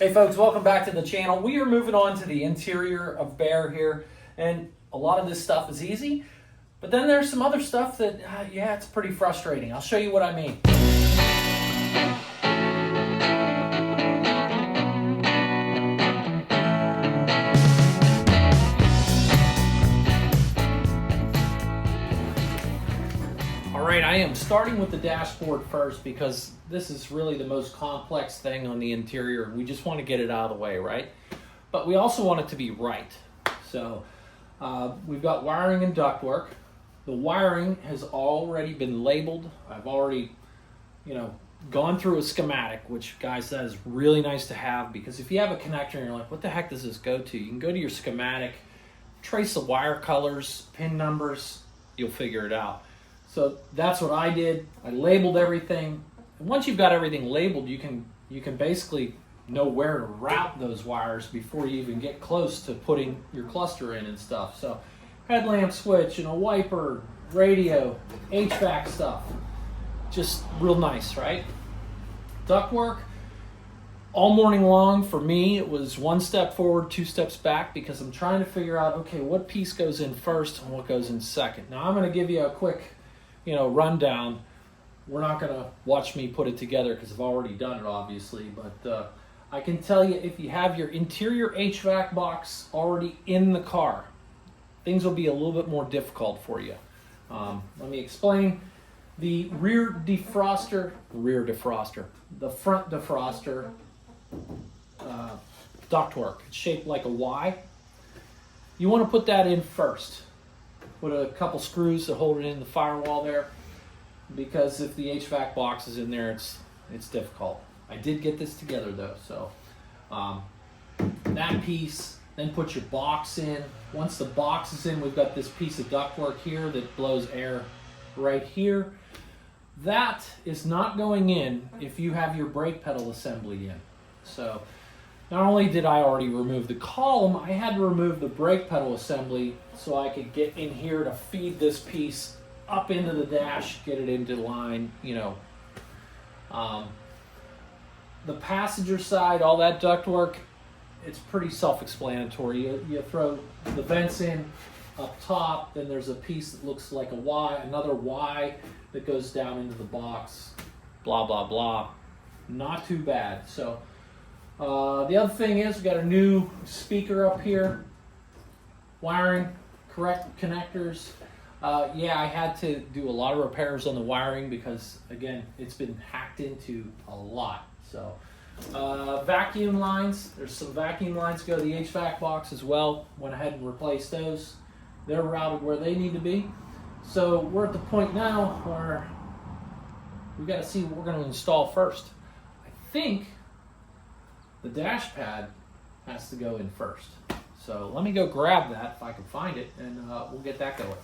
Hey folks, welcome back to the channel. We are moving on to the interior of Bear here, and a lot of this stuff is easy, but then there's some other stuff that, yeah, it's pretty frustrating. I'll show you what I mean. Alright, I am starting with the dashboard first because this is really the most complex thing on the interior. We just want to get it out of the way, right? But we also want it to be right. So we've got wiring and ductwork. The wiring has already been labeled. I've already, gone through a schematic, which, guys, that is really nice to have, because if you have a connector and you're like, what the heck does this go to? You can go to your schematic, trace the wire colors, pin numbers, you'll figure it out. So that's what I did. I labeled everything. And once you've got everything labeled, you can basically know where to route those wires before you even get close to putting your cluster in and stuff. So headlamp switch and a wiper, radio, HVAC stuff. Just real nice, right? Ductwork. All morning long for me, it was one step forward, two steps back, because I'm trying to figure out, okay, what piece goes in first and what goes in second. Now I'm going to give you a quick rundown. We're not going to watch me put it together because I've already done it, obviously, but I can tell you, if you have your interior HVAC box already in the car, things will be a little bit more difficult for you. Let me explain. The the front defroster ductwork, it's shaped like a Y. You want to put that in first. Put a couple screws to hold it in the firewall there, because if the HVAC box is in there, it's difficult. I did get this together though, so that piece, then put your box in. Once the box is in, we've got this piece of ductwork here that blows air right here. That is not going in if you have your brake pedal assembly in. So not only did I already remove the column, I had to remove the brake pedal assembly so I could get in here to feed this piece up into the dash, get it into line, The passenger side, all that ductwork, it's pretty self-explanatory. You throw the vents in up top, then there's a piece that looks like a Y, another Y that goes down into the box, blah, blah, blah. Not too bad. So the other thing is, we've got a new speaker up here, wiring, correct connectors. Yeah, I had to do a lot of repairs on the wiring because, again, it's been hacked into a lot. So vacuum lines, there's some vacuum lines go to the HVAC box as well. Went ahead and replaced those. They're routed where they need to be. So we're at the point now where we got to see what we're going to install first. I think the dash pad has to go in first. So let me go grab that if I can find it, and we'll get that going.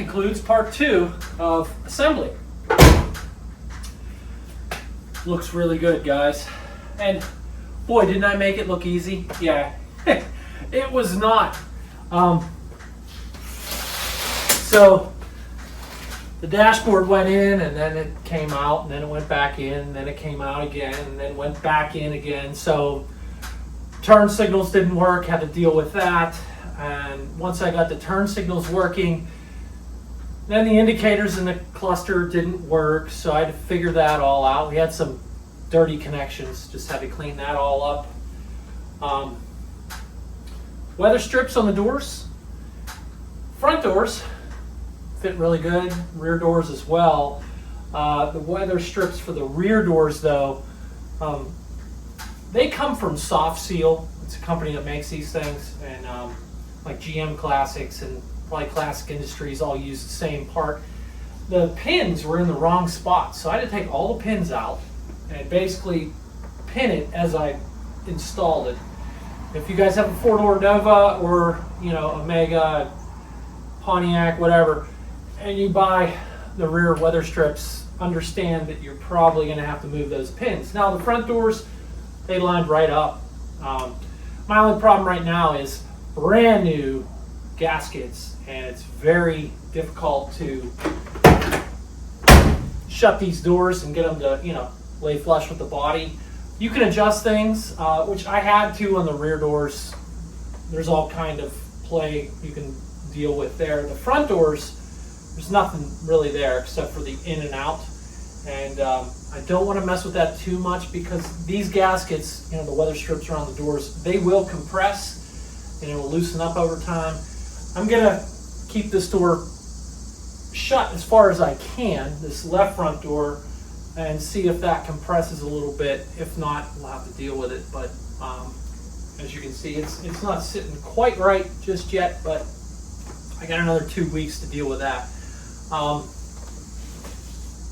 concludes part 2 of assembly. Looks really good, guys. And boy, didn't I make it look easy? Yeah, it was not. So the dashboard went in, and then it came out, and then it went back in, and then it came out again, and then went back in again. So turn signals didn't work, had to deal with that. And once I got the turn signals working, then the indicators in the cluster didn't work, so I had to figure that all out. We had some dirty connections, just had to clean that all up. Weather strips on the doors. Front doors fit really good, rear doors as well. The weather strips for the rear doors, though, they come from Soft Seal. It's a company that makes these things, and like GM Classics and probably Classic Industries all use the same part. The pins were in the wrong spot, so I had to take all the pins out and basically pin it as I installed it. If you guys have a 4-door Nova or a Mega, Pontiac, whatever, and you buy the rear weather strips, understand that you're probably going to have to move those pins. Now the front doors, they lined right up. My only problem right now is brand new gaskets, and it's very difficult to shut these doors and get them to lay flush with the body. You can adjust things, which I had to on the rear doors. There's all kind of play you can deal with there. The front doors, there's nothing really there except for the in and out, and I don't want to mess with that too much because these gaskets, the weather strips around the doors, they will compress and it will loosen up over time. I'm gonna keep this door shut as far as I can, this left front door, and see if that compresses a little bit. If not, we'll have to deal with it. But as you can see, it's not sitting quite right just yet, but I got another 2 weeks to deal with that.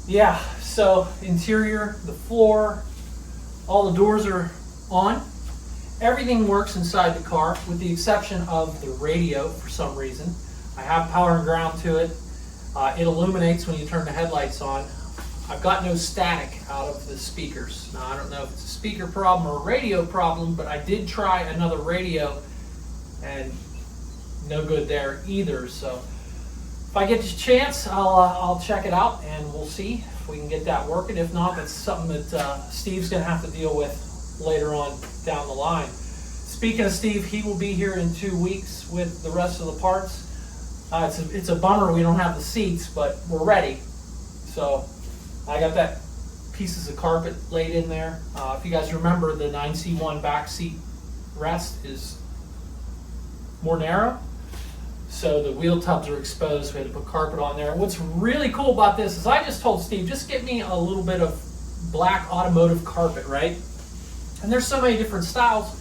Yeah, so interior, the floor, all the doors are on. Everything works inside the car with the exception of the radio for some reason. I have power and ground to it. It illuminates when you turn the headlights on. I've got no static out of the speakers. Now, I don't know if it's a speaker problem or a radio problem, but I did try another radio and no good there either. So if I get the chance, I'll check it out and we'll see if we can get that working. If not, that's something that Steve's going to have to deal with later on down the line. Speaking of Steve, he will be here in 2 weeks with the rest of the parts. It's a bummer we don't have the seats, but we're ready. So I got that pieces of carpet laid in there. If you guys remember, the 9C1 back seat rest is more narrow, so the wheel tubs are exposed. We had to put carpet on there. What's really cool about this is I just told Steve, just get me a little bit of black automotive carpet, right? And there's so many different styles,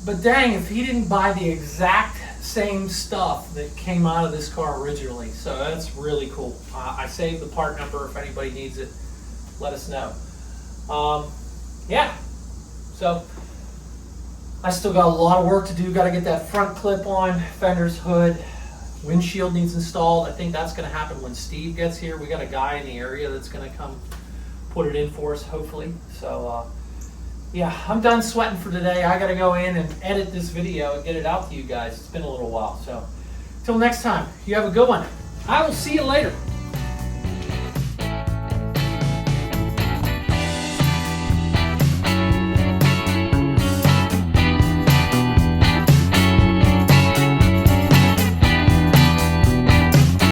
but dang, if he didn't buy the exact same stuff that came out of this car originally. So that's really cool. I saved the part number. If anybody needs it, let us know. Yeah, so I still got a lot of work to do. Got to get that front clip on, fenders, hood, windshield needs installed. I think that's going to happen when Steve gets here. We got a guy in the area that's going to come put it in for us, hopefully. So yeah, I'm done sweating for today. I got to go in and edit this video and get it out to you guys. It's been a little while. So till next time, you have a good one. I will see you later.